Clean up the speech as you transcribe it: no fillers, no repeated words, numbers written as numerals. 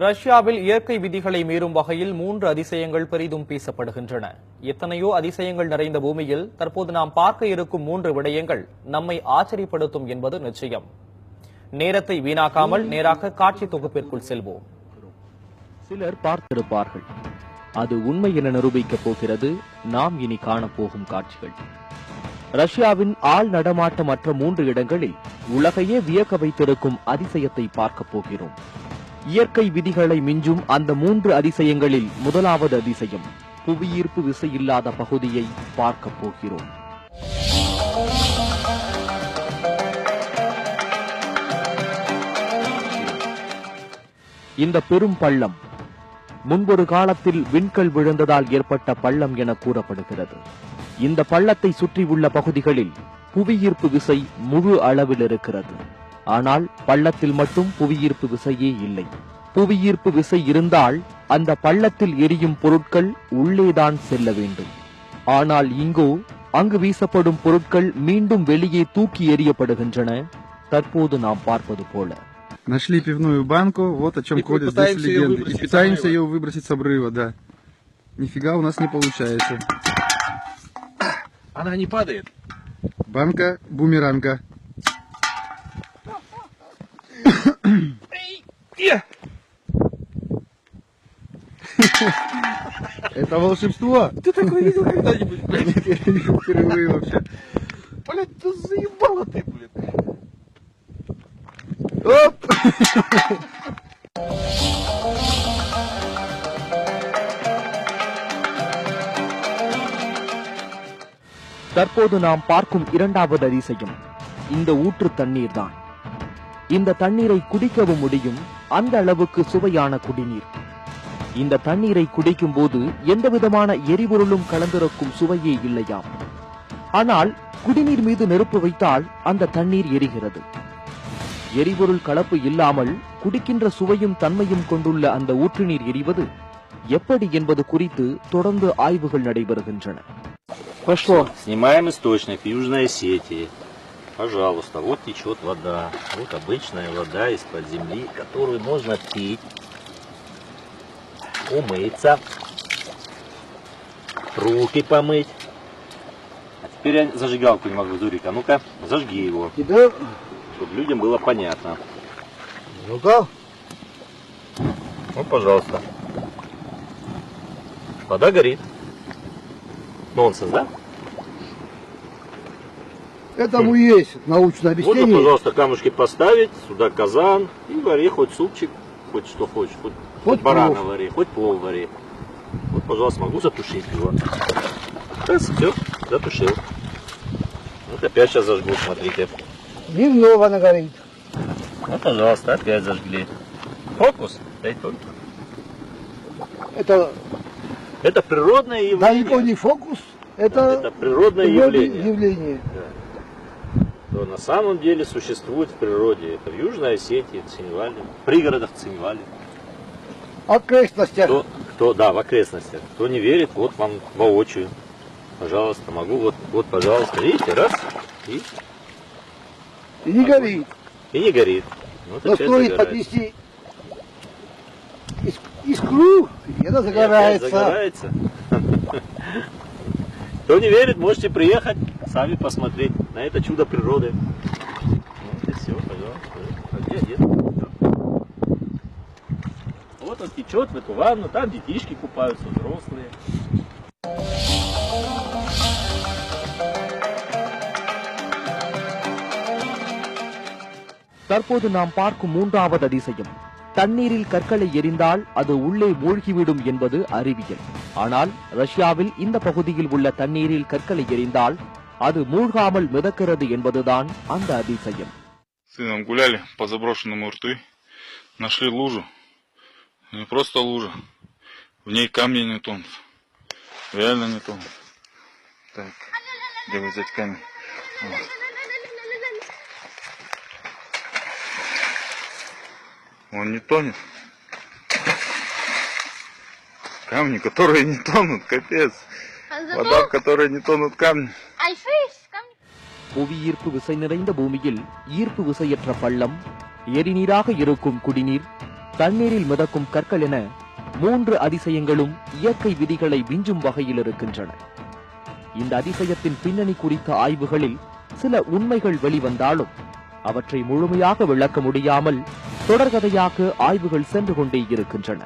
ரஷ்யாவில் இயற்கை விதிகளை மீறும் வகையில் 3 அதிசயங்கள் பெரிதும் பேசப்படுகின்றன. எத்தனையோ அதிசயங்கள் நிறைந்த பூமியில் தற்போது நாம் பார்க்க இருக்கும் 3 விடயங்கள் நம்மை ஆச்சரியப்படுத்தும் என்பது நிச்சயம். நேரத்தை வீணாக்காமல் நேராக காட்சி தொகுப்பிற்குள் செல்வோம். சிலர் பார்த்திருப்பார்கள். அது உண்மை என நிரூபிக்கப் போகிறது நாம் இனி காணப்போகும் காட்சிகள். ரஷ்யாவின் ஆள் நடமாட்டமற்ற 3 இடங்களில் உலகையே வியக்க வைத்திருக்கும் அதிசயத்தை பார்க்கப் போகிறோம். இயற்கை விதிகளை மிஞ்சும் அந்த 3 அதிசயங்களில் முதலாவது அதிசயம் புவியீர்ப்பு விசை இல்லாத பகுதியை பார்க்கப் போகிறோம். இந்த பெரும் பள்ளம் முன்பொரு காலத்தில் விண்கல் விழுந்ததால் ஏற்பட்ட பள்ளம் என கூறப்படுகிறது. இந்த பள்ளத்தை சுற்றியுள்ள பகுதிகளில் புவியீர்ப்பு விசை முழு அளவில் இருக்கிறது. ஆனால் பள்ளத்தில் மட்டும் புவியீர்ப்பு விசையே இல்லை. புவியீர்ப்பு விசை இருந்தால் அந்த பள்ளத்தில் எரியும் பொருட்கள் உள்ளேதான் செல்ல வேண்டும். ஆனால் இங்கோ அங்கு வீசப்படும் பொருட்கள் மீண்டும் வெளியே தூக்கி எறியப்படுகின்றன. தற்போது நாம் பார்ப்பது போல. Нашли пивную банку, вот о чем ходят здесь легенды. И пытаемся ее выбросить с обрыва, да. Нифига у нас не получается. Она не падает. Банка бумеранга. Это волшебство? Ты такое видел когда-нибудь? Нет, я вижу впервые вообще. Блядь, ты заебала ты, блядь. Оп! தற்போது நாம் பார்க்கும் இரண்டாவது அதிசயம் இந்த ஊற்று தண்ணீர் தான். இந்த தண்ணீரை குடிக்கவும் முடியும், அந்த அளவுக்கு சுவையான குடிநீர். இந்த தண்ணீரை குடிக்கும் போது எந்த விதமான எரிபொருளும் கலந்திருக்கும் சுவையே இல்லையாம். ஆனால் குடிநீர் மீது நெருப்பு வைத்தால் அந்த தண்ணீர் எரிகிறது. எரிபொருள் கலப்பு இல்லாமல் குடிக்கின்ற சுவையும் தன்மையும் கொண்டுள்ள அந்த ஊற்று நீர் எரிவது எப்படி என்பது குறித்து தொடர்ந்து ஆய்வுகள் நடைபெறுகின்றன. Снимаем источник Южной Осетии. Пожалуйста, вот течет вода. Вот обычная вода из-под земли, которую можно пить, умыться, руки помыть. А теперь я зажигалку не могу, Зурик. А ну-ка, зажги его. Чтобы людям было понятно. Ну-ка. Вот, пожалуйста. Вода горит. Нонсенс, да? Этому есть научное объяснение. Можно, пожалуйста, камушки поставить, сюда казан и вари хоть супчик, хоть что хочешь, хоть барана вари, хоть плов вари. Вот, пожалуйста, могу затушить его. Раз, все, затушил. Вот опять сейчас зажгу, смотрите. Немного она горит. Вот, пожалуйста, опять зажгли. Фокус, дай только. Это природное явление. Далеко не фокус, это природное явление. Да. То на самом деле существует в природе. Это в Южной Осетии, в Цинвале, в пригородах Цинвале. Окрестностях. Да, в окрестностях. Кто не верит, вот вам воочию. Пожалуйста, могу, вот, пожалуйста, видите, раз, и не горит. И не горит. Вот но стоит поднести искру, и она загорается. Загорается. Кто не верит, можете приехать, сами посмотреть на это чудо природы. Вот и все, пожалуйста. А где дед? Вот он течет в эту ванну, там детишки купаются, взрослые. தற்போது நாம் பார்க்கும் மூன்றாவது அதிசயம் தண்ணீரில் கற்களை எரிந்தால் அது உள்ளே மூழ்கிவிடும் என்பது அறிவியல். ஆனால் ரஷ்யாவில் இந்த பகுதியில் உள்ள தண்ணீரில் கற்களை எரிந்தால் அது மூழ்காமல் மிதக்கிறது என்பதுதான் அந்த அதிசயம். Сыном гуляли по заброшенному рту, нашли лужу. Не просто лужа, в ней камни не тонут. Реально не тонут. Так, где взять камень? Вот. Он не тонет. Камни, которые не тонут, капец. Вода, в которой не тонут камни. புவியீர்ப்பு விசை நிறைந்த பூமியில் ஈர்ப்பு விசையற்ற பள்ளம், எரிநீராக இருக்கும் குடிநீர், தண்ணீரில் மிதக்கும் கற்கள் என 3 அதிசயங்களும் இயற்கை விதிகளை விஞ்சும் வகையில் இருக்கின்றன. இந்த அதிசயத்தின் பின்னணி குறித்த ஆய்வுகளில் சில உண்மைகள் வெளிவந்தாலும் அவற்றை முழுமையாக விளக்க முடியாமல் தொடர்கதையாக ஆய்வுகள் சென்று கொண்டே இருக்கின்றன.